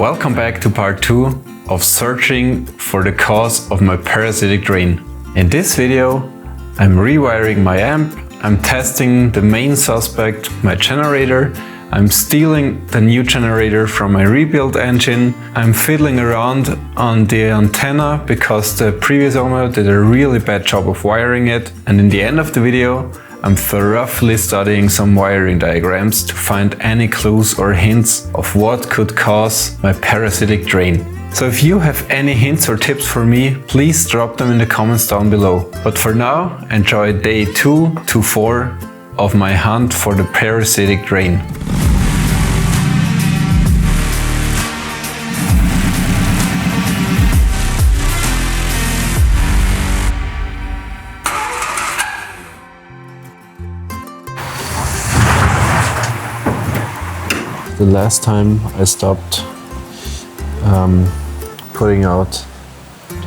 Welcome back to part 2 of searching for the cause of my parasitic drain. In this video, I'm rewiring my amp, I'm testing the main suspect, my generator, I'm stealing the new generator from my rebuilt engine, I'm fiddling around on the antenna because the previous owner did a really bad job of wiring it, and in the end of the video, I'm thoroughly studying some wiring diagrams to find any clues or hints of what could cause my parasitic drain. So if you have any hints or tips for me, please drop them in the comments down below. But for now, enjoy day 2 to 4 of my hunt for the parasitic drain. The last time I stopped putting out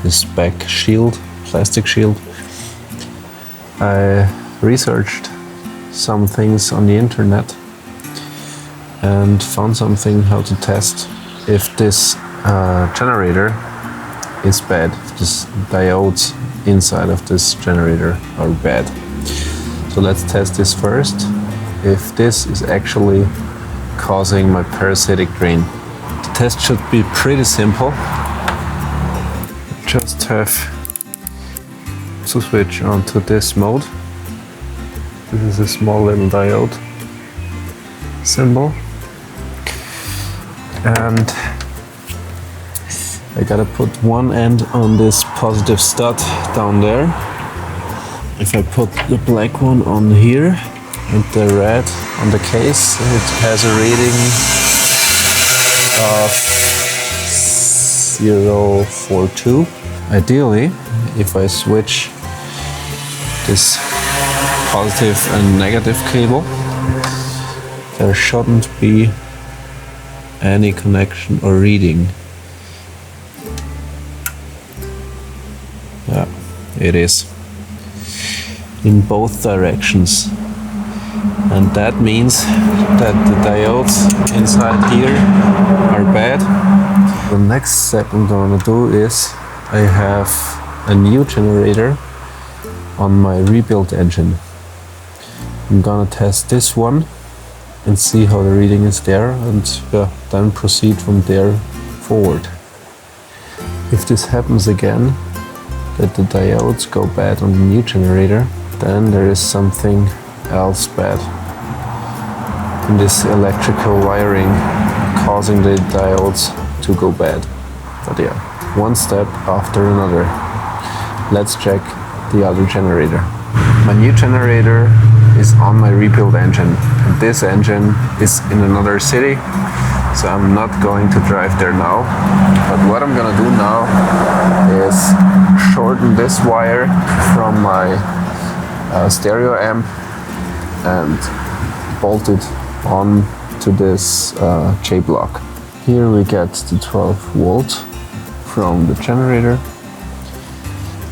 this back shield, plastic shield, I researched some things on the internet and found something how to test if this generator is bad, if this diodes inside of this generator are bad. So let's test this first, if this is actually causing my parasitic drain. The test should be pretty simple. Just have to switch onto this mode. This is a small little diode symbol. And I gotta put one end on this positive stud down there. If I put the black one on here and the red on the case, it has a reading of 0.42. Ideally, if I switch this positive and negative cable, there shouldn't be any connection or reading. Yeah, it is. In both directions. And that means that the diodes inside here are bad. The next step I'm gonna do is I have a new generator on my rebuilt engine. I'm gonna test this one and see how the reading is there, and then proceed from there forward. If this happens again, that the diodes go bad on the new generator, then there is something else bad in this electrical wiring causing the diodes to go bad. But yeah, one step after another. Let's check the other generator. My new generator is on my rebuilt engine. And this engine is in another city, so I'm not going to drive there now. But what I'm gonna do now is shorten this wire from my stereo amp and bolt it on to this J-block. Here we get the 12 volt from the generator,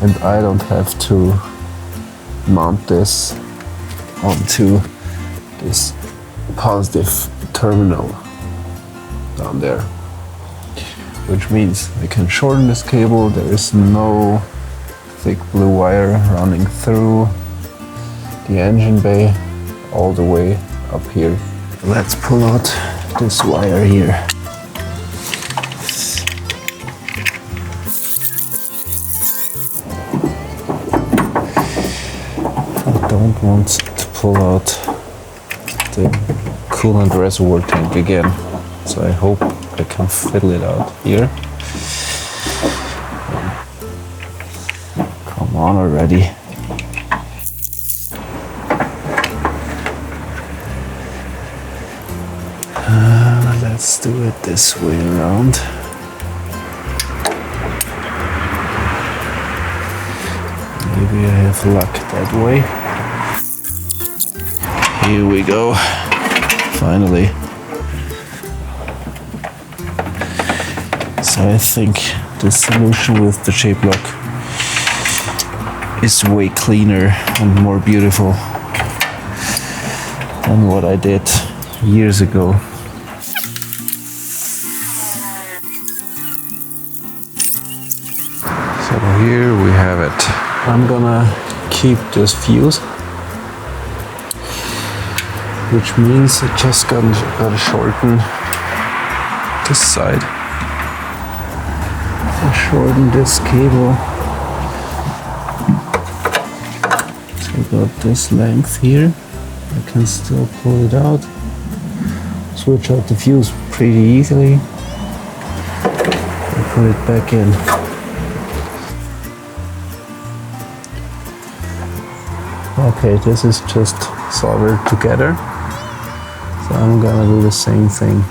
and I don't have to mount this onto this positive terminal down there, which means I can shorten this cable. There is no thick blue wire running through the engine bay all the way up here. Let's pull out this wire here. I don't want to pull out the coolant reservoir tank again, so I hope I can fiddle it out here. Come on already. Let's do it this way around. Maybe I have luck that way. Here we go. Finally. So I think the solution with the J-block is way cleaner and more beautiful than what I did years ago. So here we have it. I'm gonna keep this fuse, which means I just gotta shorten this side. I shorten this cable. So I got this length here. I can still pull it out. Switch out the fuse pretty easily. And put it back in. Okay, this is just soldered together. So I'm gonna do the same thing.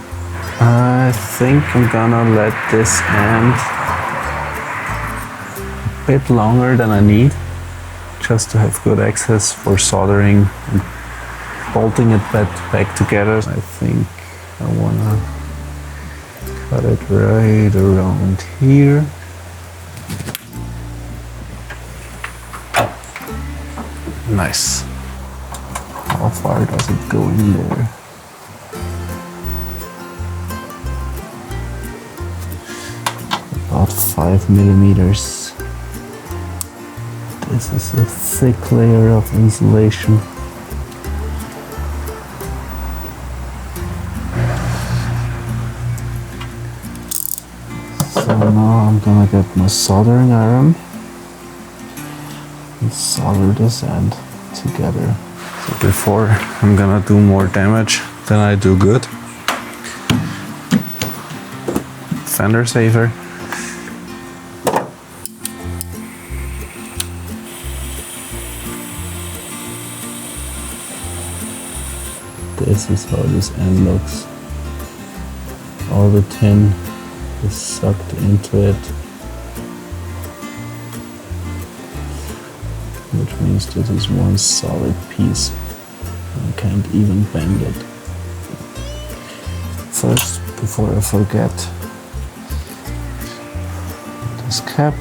I think I'm gonna let this end a bit longer than I need, just to have good access for soldering and bolting it back together. I think I wanna cut it right around here. Nice. How far does it go in there? About 5 millimeters. This is a thick layer of insulation. So now I'm gonna get my soldering iron and solder this end together. So before I'm gonna do more damage than I do good. Fender saver. This is how this end looks. All the tin is sucked into it, which means this is one solid piece. I can't even bend it. First, before I forget, this cap.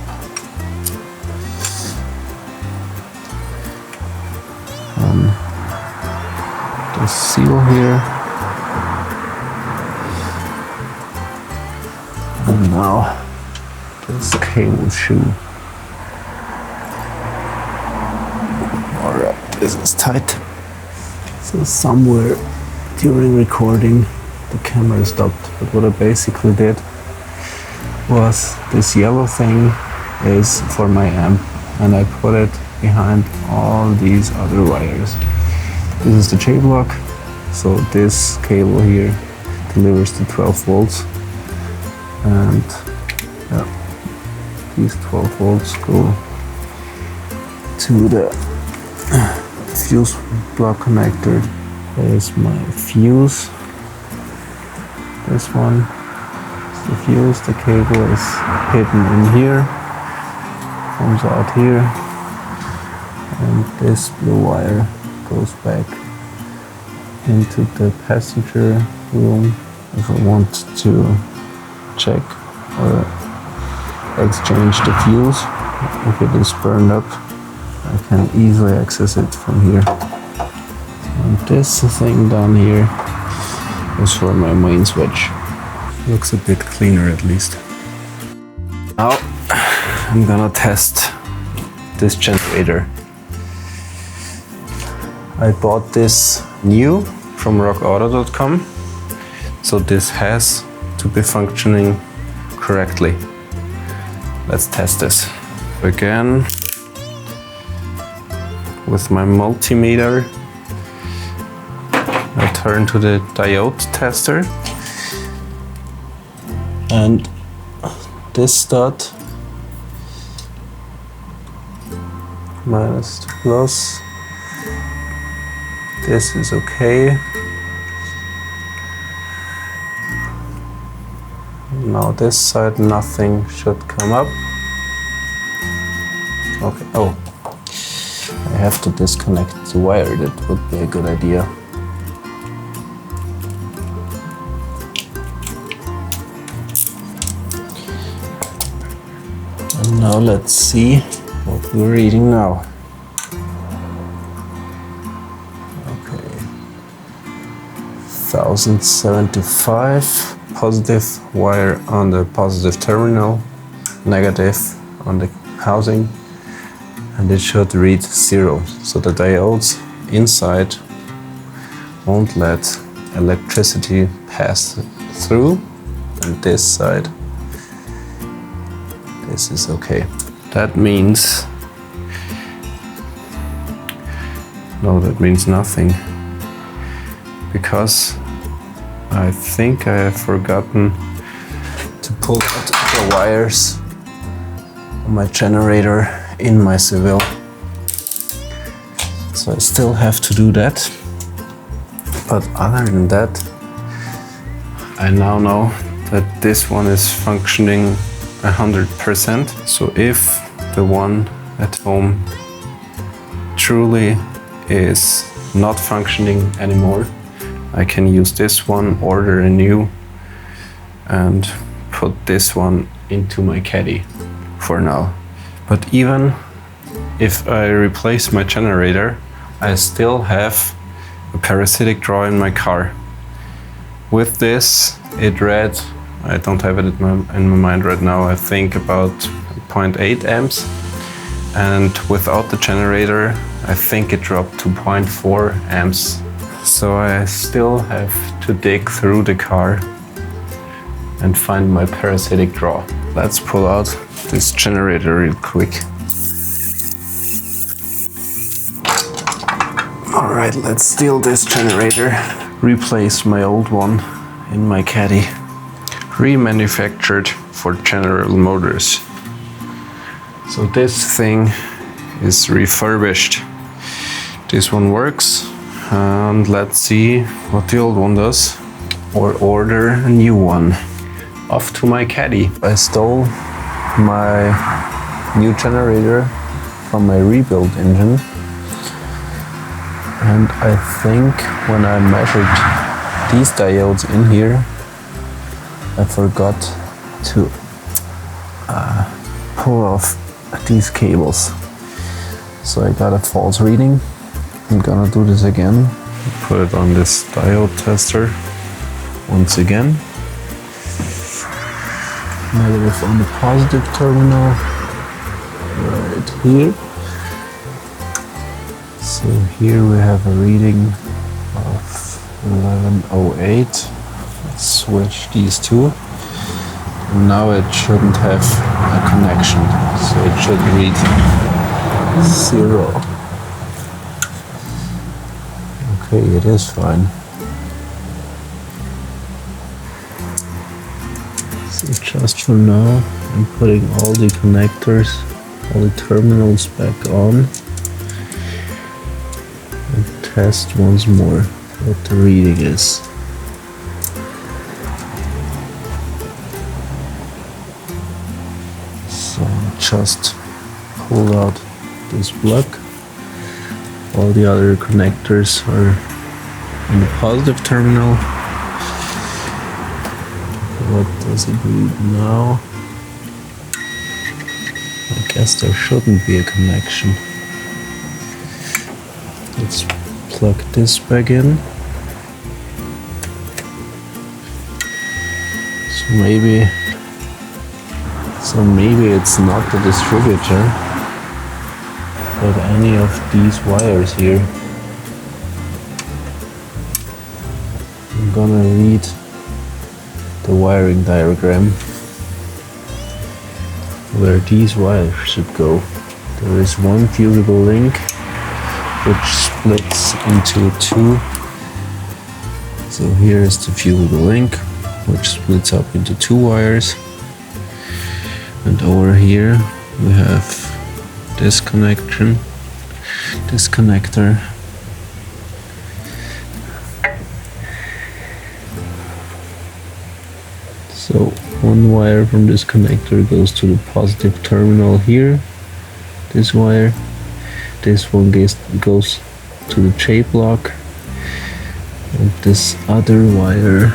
The seal here, and now this cable shoe. Alright, this is tight. So somewhere during recording the camera stopped, but what I basically did was this yellow thing is for my amp, and I put it behind all these other wires. This is the J-block, so this cable here delivers to 12 volts, and yeah, these 12 volts go to the fuse block connector. There's my fuse. This one is the fuse. The cable is hidden in here, comes out here, and this blue wire goes back into the passenger room. If I want to check or exchange the fuse, if it is burned up, I can easily access it from here. And this thing down here is for my main switch. Looks a bit cleaner at least. Now I'm gonna test this generator. I bought this new from rockauto.com, so this has to be functioning correctly. Let's test this. Again, with my multimeter, I turn to the diode tester, and this stud minus to plus. This is okay. Now this side, nothing should come up. Okay, oh, I have to disconnect the wire. That would be a good idea. And now let's see what we're reading now. 1075, positive wire on the positive terminal, negative on the housing, and it should read 0. So the diodes inside won't let electricity pass through, and this side, this is okay. That means, no, that means nothing, because I think I have forgotten to pull out the wires of my generator in my Seville. So I still have to do that. But other than that, I now know that this one is functioning 100%. So if the one at home truly is not functioning anymore, I can use this one, order a new, and put this one into my Caddy for now. But even if I replace my generator, I still have a parasitic draw in my car. With this, it read, I don't have it in my mind right now, I think about 0.8 amps. And without the generator, I think it dropped to 0.4 amps. So I still have to dig through the car and find my parasitic draw. Let's pull out this generator real quick. Alright, let's steal this generator, replace my old one in my Caddy. Remanufactured for General Motors. So this thing is refurbished. This one works, and let's see what the old one does, or order a new one. Off to my Caddy. I stole my new generator from my rebuild engine. And I think when I measured these diodes in here, I forgot to pull off these cables. So I got a false reading. I'm gonna do this again. Put it on this diode tester once again. Negative on the positive terminal, right here. So here we have a reading of 1108. Let's switch these two. And now it shouldn't have a connection, so it should read 0. Okay, it is fine. So just for now, I'm putting all the connectors, all the terminals back on. And test once more what the reading is. So just pull out this plug. All the other connectors are in the positive terminal. What does it read now? I guess there shouldn't be a connection. Let's plug this back in. So maybe it's not the distributor, but any of these wires here. I'm gonna read the wiring diagram where these wires should go. There is one fusible link which splits into two. So here is the fusible link which splits up into two wires, and over here we have this connector. So one wire from this connector goes to the positive terminal here, this wire. This one goes to the J block, and this other wire,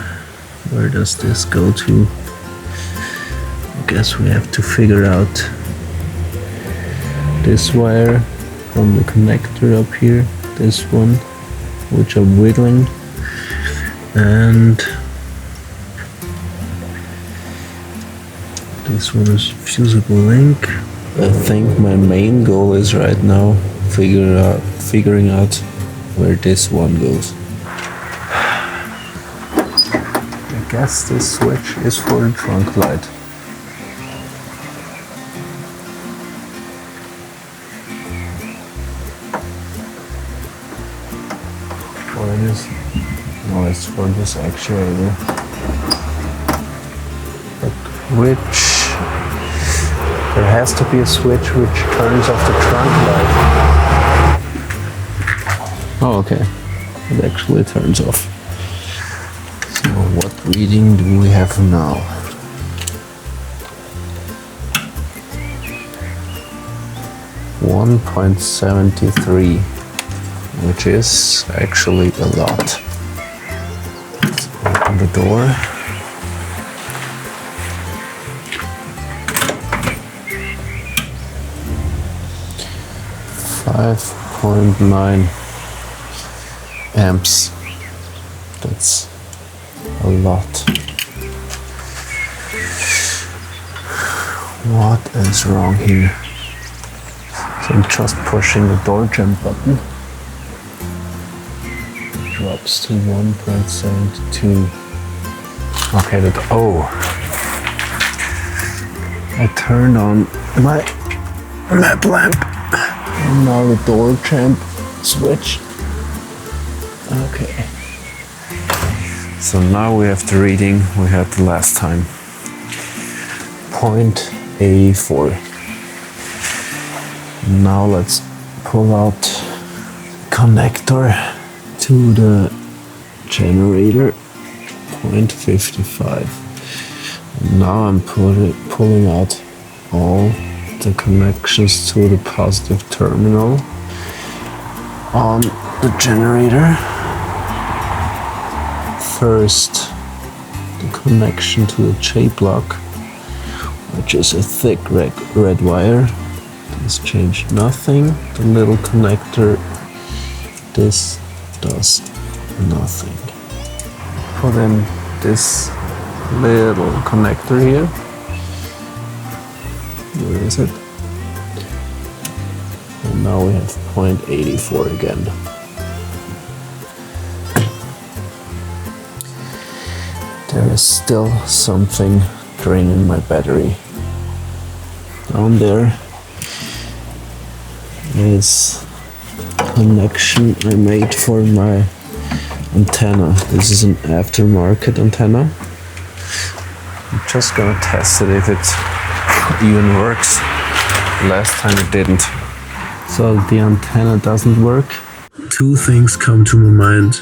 where does this go to? I guess we have to figure out this wire from the connector up here, this one, which I'm wiggling, and this one is fusible link. I think my main goal is right now figuring out where this one goes. I guess this switch is for the trunk light. Or it is. No, it's for this actuator. But which? There has to be a switch which turns off the trunk light. Oh, okay. It actually turns off. So what reading do we have now? .73, which is actually a lot. Let's open the door. .9 amps. That's a lot. What is wrong here? So I'm just pushing the door jump button. It drops to 1.72. Okay, I turned on my map lamp. And now the door jump switch. Okay. So now we have the reading we had the last time. .84. Now let's pull out connector to the generator. .55. And now I'm pulling out all the connections to the positive terminal on the generator. First, the connection to the J-block, which is a thick red wire. This changed nothing. The little connector, this does nothing. Put in this little connector here. Where is it? And now we have .84 again. There is still something draining my battery. Down there is a connection I made for my antenna. This is an aftermarket antenna. I'm just gonna test it if it even works. Last time it didn't. So the antenna doesn't work. Two things come to my mind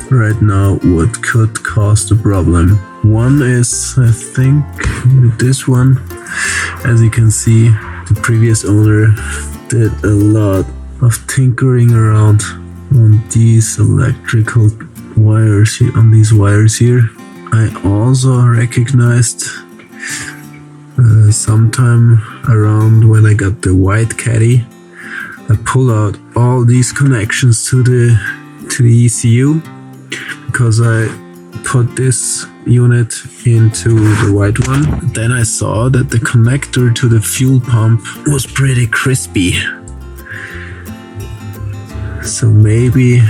right now what could cause the problem. One is, I think, with this one. As you can see, the previous owner did a lot of tinkering around on these electrical wires here, on these wires here. I also recognized sometime around when I got the white Caddy, I pulled out all these connections to the ECU because I put this unit into the white one. Then I saw that the connector to the fuel pump was pretty crispy. So maybe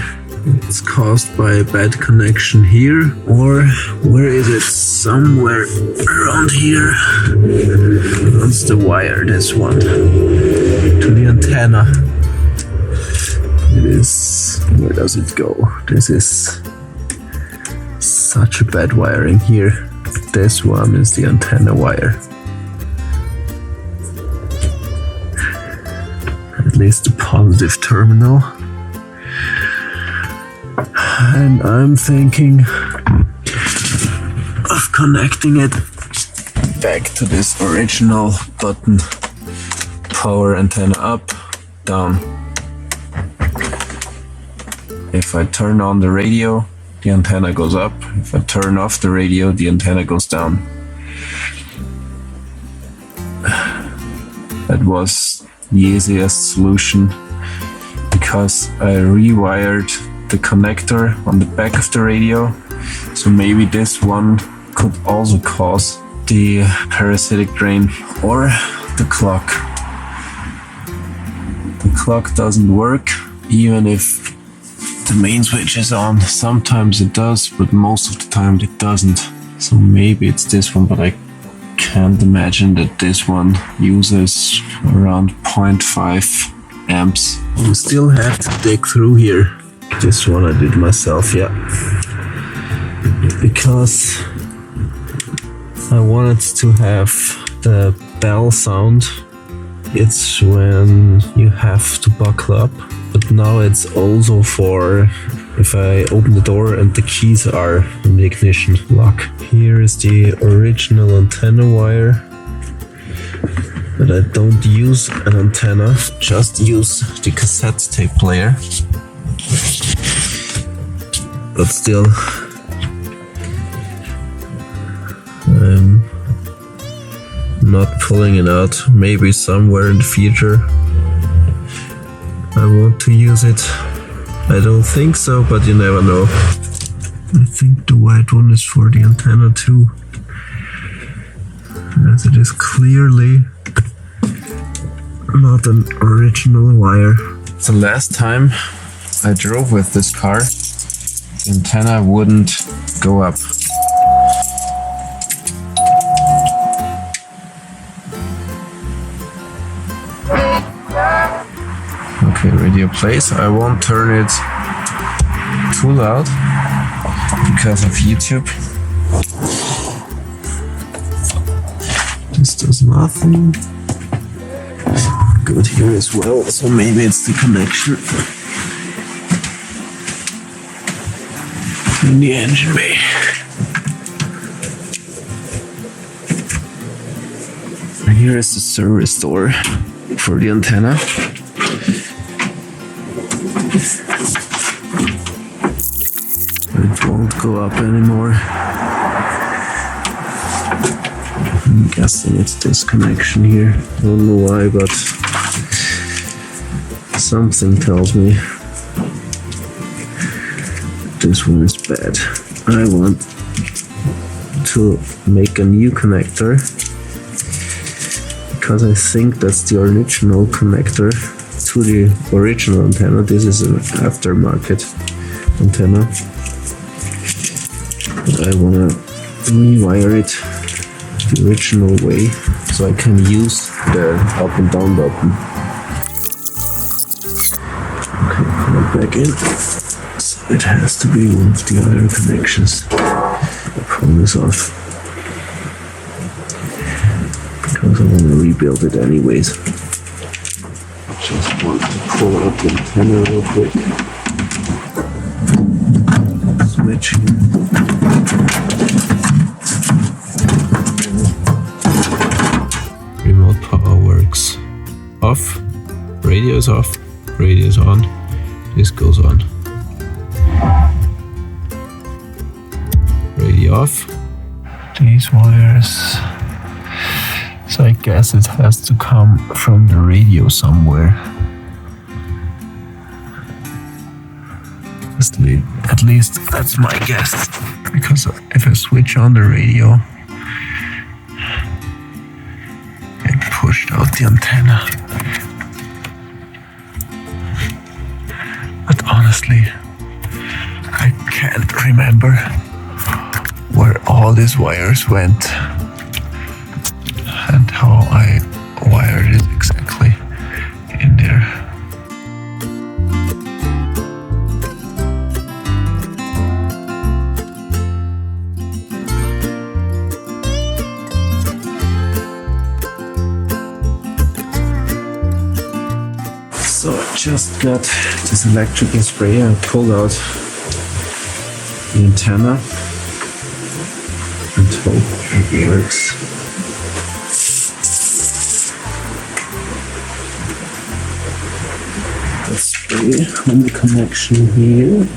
it's caused by a bad connection here, or where is it? Somewhere around here. That's the wire, this one, to the antenna. It is, where does it go? This is such a bad wiring here. This one is the antenna wire. At least the positive terminal. And I'm thinking of connecting it back to this original button. Power antenna up, down. If I turn on the radio, the antenna goes up. If I turn off the radio, the antenna goes down. That was the easiest solution because I rewired the connector on the back of the radio. So maybe this one could also cause the parasitic drain. Or the clock. The clock doesn't work even if the main switch is on. Sometimes it does, but most of the time it doesn't. So maybe it's this one, but I can't imagine that this one uses around 0.5 amps. I still have to dig through here. This one I did myself, yeah. Because I wanted to have the bell sound. It's when you have to buckle up, but now it's also for if I open the door and the keys are in the ignition lock. Here is the original antenna wire, but I don't use an antenna, just use the cassette tape player. But still, I'm not pulling it out. Maybe somewhere in the future I want to use it. I don't think so, but you never know. I think the white one is for the antenna too, as it is clearly not an original wire. The last time I drove with this car, the antenna wouldn't go up. Okay, radio plays. I won't turn it too loud because of YouTube. This does nothing. Good here as well, so maybe it's the connection in the engine bay. Here is the service door for the antenna. It won't go up anymore. I'm guessing it's this connection here. I don't know why, but something tells me this one is bad. I want to make a new connector because I think that's the original connector to the original antenna. This is an aftermarket antenna. I want to rewire it the original way so I can use the up and down button. Okay, put it back in. So it has to be one of the other connections. I pull this off because I want to rebuild it anyways. Just want to pull up the antenna real quick. Switch here. Remote power works. Off, radio is off, radio is on, this goes on. Radio off. These wires. So I guess it has to come from the radio somewhere. At least that's my guess. Because if I switch on the radio, it pushed out the antenna. But honestly, I can't remember where all these wires went and how I wired it exactly in there. So I just got this electrical sprayer and pulled out the antenna and hope it works. Let's spray on the connection here.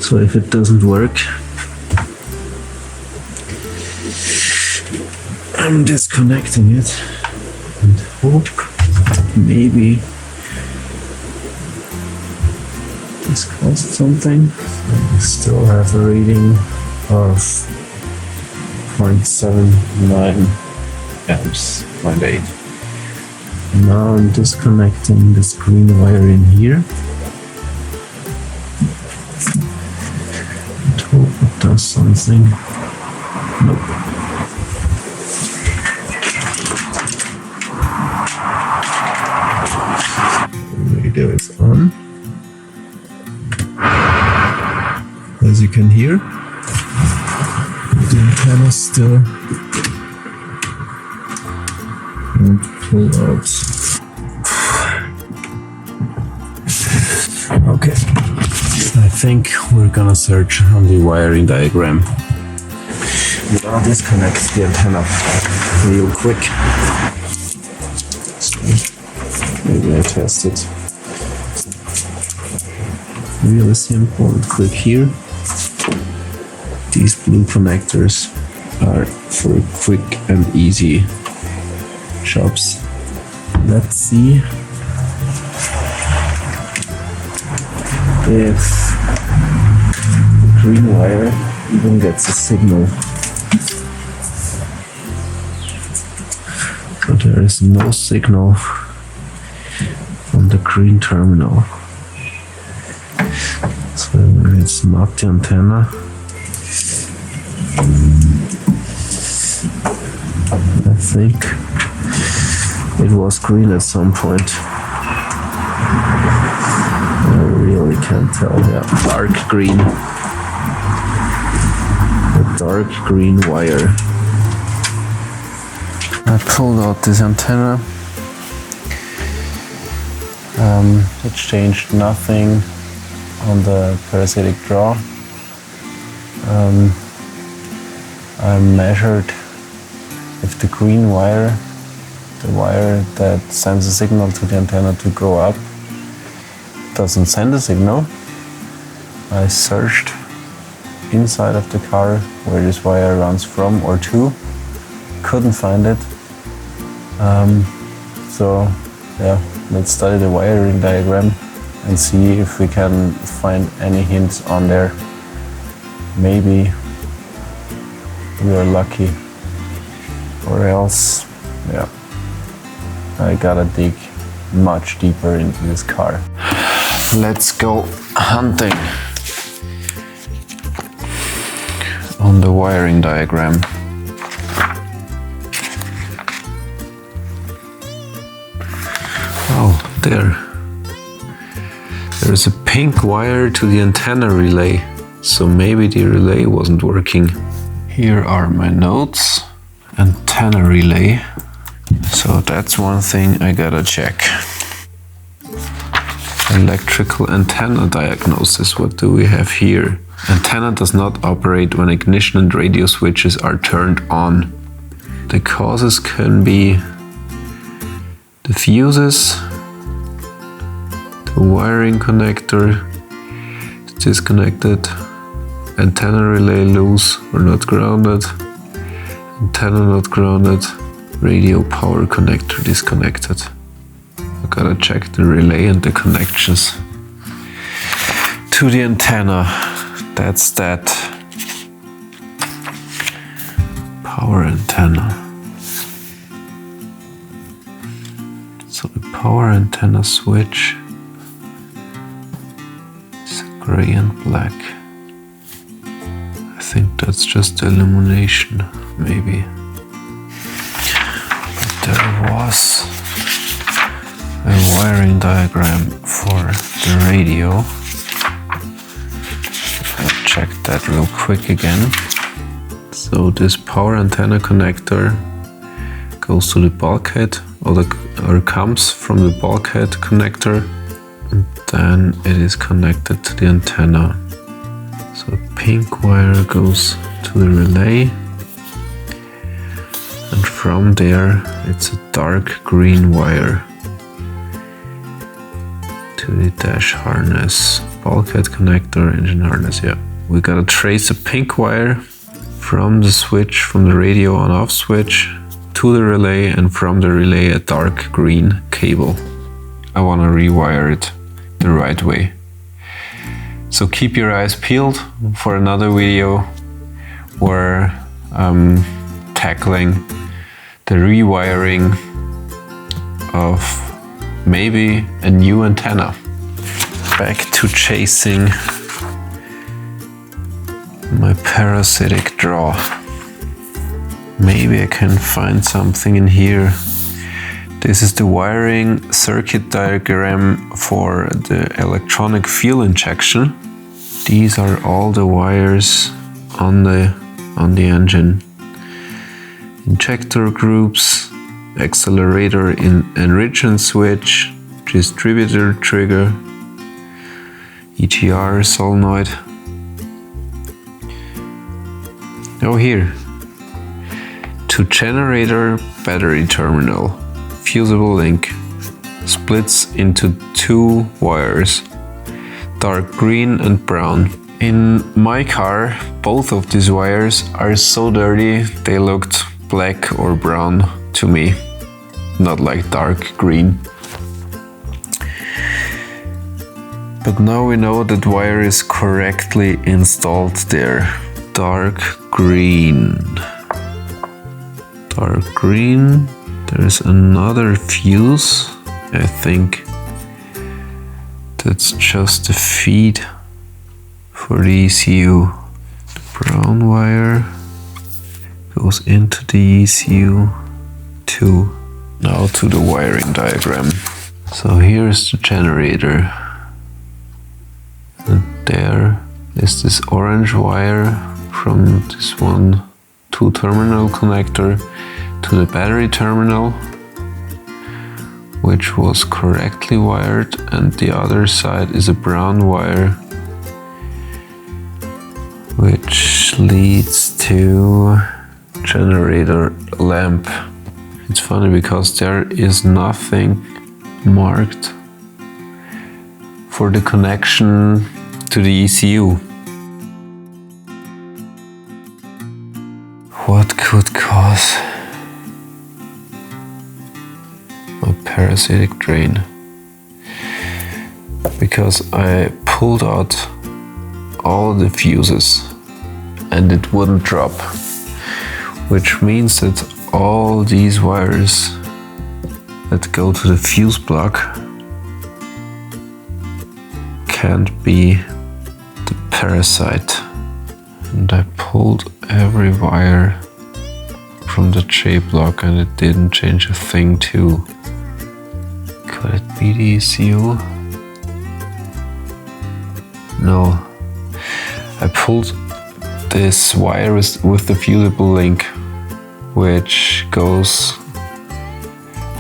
So if it doesn't work, I'm disconnecting it and hope maybe this caused something. I still have a reading of 0.79 amps, 0.8. Now I'm disconnecting this green wire in here. I hope it does something. Nope. The radio is on. As you can hear, the antenna still won't pull out. Okay, I think we're gonna search on the wiring diagram. I'm gonna disconnect the antenna real quick. So maybe I test it. Really simple and quick here. These blue connectors are for quick and easy jobs. Let's see if the green wire even gets a signal. So there is no signal from the green terminal. So it's not the antenna. I think it was green at some point. I really can't tell. Yeah, dark green. A dark green wire. I pulled out this antenna. It changed nothing on the parasitic draw. I measured if the green wire, the wire that sends a signal to the antenna to go up, doesn't send a signal. I searched inside of the car where this wire runs from or to, couldn't find it. So yeah, let's study the wiring diagram and see if we can find any hints on there. Maybe we are lucky, or else, yeah, I gotta dig much deeper into this car. Let's go hunting on the wiring diagram. Oh, there's a pink wire to the antenna relay, so maybe the relay wasn't working. Here are my notes. Antenna relay. So that's one thing I gotta check. Electrical antenna diagnosis. What do we have here? Antenna does not operate when ignition and radio switches are turned on. The causes can be the fuses, the wiring connector is disconnected, antenna relay loose or not grounded, antenna not grounded, radio power connector disconnected. I gotta check the relay and the connections to the antenna. That's that. Power antenna. So the power antenna switch is gray and black. I think that's just illumination, maybe. But there was a wiring diagram for the radio. I'll check that real quick again. So this power antenna connector goes to the bulkhead, or comes from the bulkhead connector, and then it is connected to the antenna. So a pink wire goes to the relay, and from there it's a dark green wire to the dash harness, bulkhead connector, engine harness. Yeah, we gotta trace a pink wire from the switch, from the radio on off switch to the relay, and from the relay a dark green cable. I want to rewire it the right way. So keep your eyes peeled for another video where I'm tackling the rewiring of maybe a new antenna. Back to chasing my parasitic draw. Maybe I can find something in here. This is the wiring circuit diagram for the electronic fuel injection. These are all the wires on the engine. Injector groups, accelerator enrichment switch, distributor trigger, EGR solenoid. Oh, here. To generator battery terminal, fusible link, splits into two wires, dark green and brown. In my car, both of these wires are so dirty they looked black or brown to me, not like dark green. But now we know that wire is correctly installed there. Dark green. Dark green. There's another fuse, I think. That's just the feed for the ECU. The brown wire goes into the ECU too. Now to the wiring diagram. So here's the generator. And there is this orange wire from this 2-terminal connector to the battery terminal, which was correctly wired, and the other side is a brown wire which leads to generator lamp. It's funny because there is nothing marked for the connection to the ECU. What could cause a parasitic drain? Because I pulled out all the fuses and it wouldn't drop, which means that all these wires that go to the fuse block can't be the parasite. And I pulled every wire from the J block and it didn't change a thing too. Could it be the ECU? No. I pulled this wire with the fusible link, which goes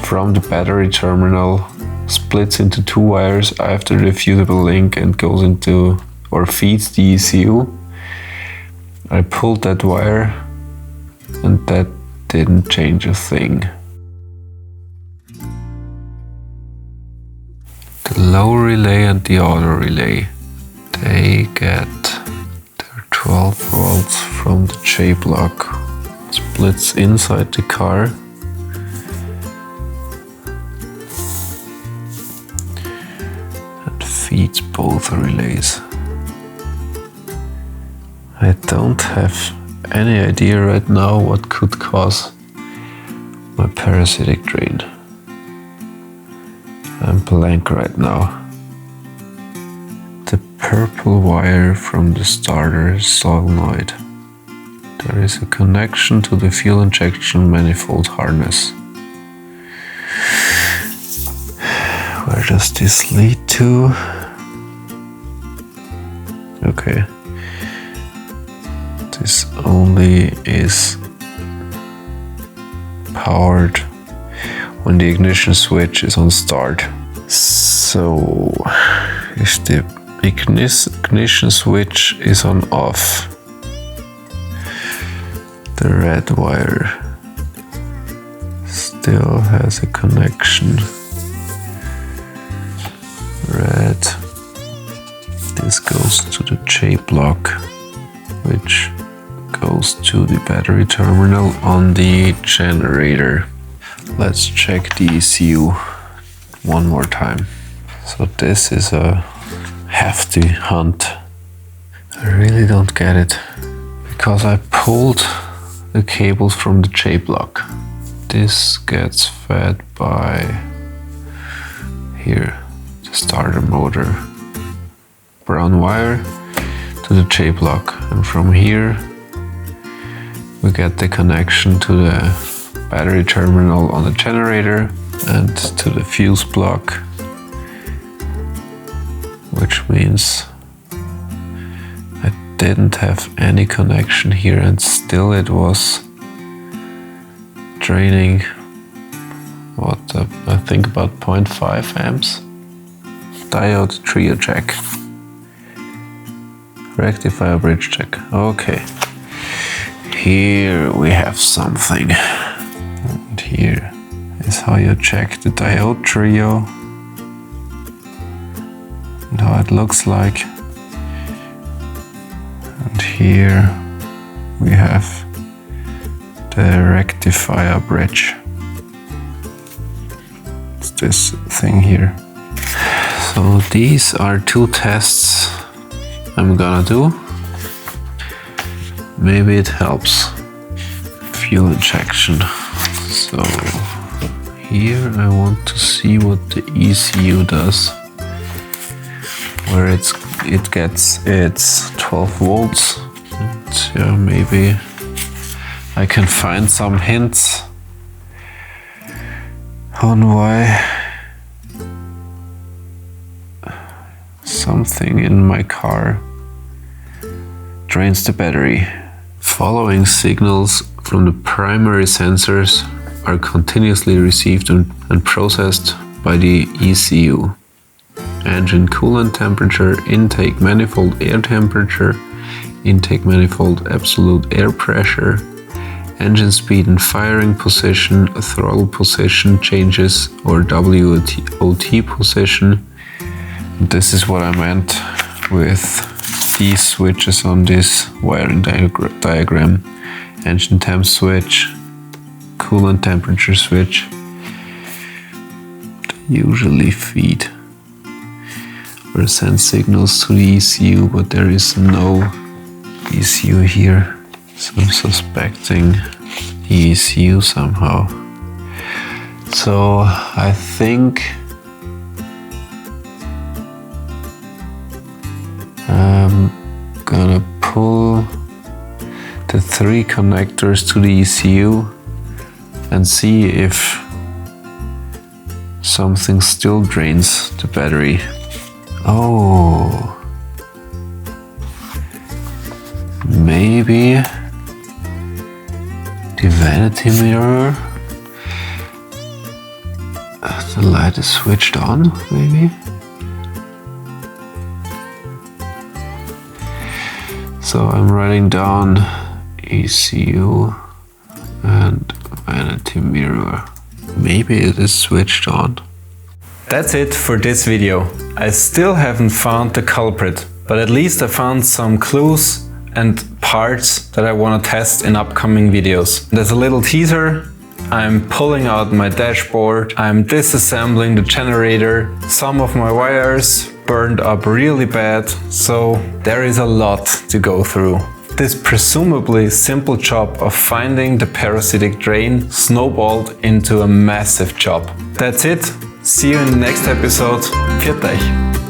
from the battery terminal, splits into two wires after the fusible link and goes into or feeds the ECU. I pulled that wire and that didn't change a thing. The low relay and the auto relay, they get their 12 volts from the J block, splits inside the car, and feeds both relays. I don't have any idea right now what could cause my parasitic drain. I'm blank right now. The purple wire from the starter solenoid. There is a connection to the fuel injection manifold harness. Where does this lead to? Okay. This only is powered when the ignition switch is on start. So if the ignition switch is on off, the red wire still has a connection. Red. This goes to the J block, which goes to the battery terminal on the generator. Let's check the ECU one more time. So this is a hefty hunt. I really don't get it, because I pulled the cables from the J block this gets fed by here, the starter motor brown wire to the J-block, and from here we get the connection to the battery terminal on the generator and to the fuse block, which means I didn't have any connection here, and still it was draining I think about 0.5 amps. Diode trio check. Rectifier bridge check. Okay. Here we have something. And here is how you check the diode trio and how it looks like. And here we have the rectifier bridge. It's this thing here. So these are two tests I'm gonna do. Maybe it helps. Fuel injection. So here I want to see what the ECU does. Where it gets its 12 volts. And yeah, maybe I can find some hints on why something in my car drains the battery. Following signals from the primary sensors are continuously received and processed by the ECU. Engine coolant temperature, intake manifold air temperature, intake manifold absolute air pressure, engine speed and firing position, throttle position changes or WOT position. This is what I meant with these switches on this wiring diagram. Engine temp switch, coolant temperature switch. They usually feed or send signals to the ECU, but there is no ECU here. So I'm suspecting the ECU somehow. So I think I'm gonna pull the 3 connectors to the ECU and see if something still drains the battery. Oh, maybe the vanity mirror, the light is switched on, maybe. So I'm writing down ECU and vanity mirror. Maybe it is switched on. That's it for this video. I still haven't found the culprit, but at least I found some clues and parts that I want to test in upcoming videos. There's a little teaser. I'm pulling out my dashboard. I'm disassembling the generator. Some of my wires burned up really bad, so there is a lot to go through. This presumably simple job of finding the parasitic drain snowballed into a massive job. That's it. See you in the next episode. Pfiat euch.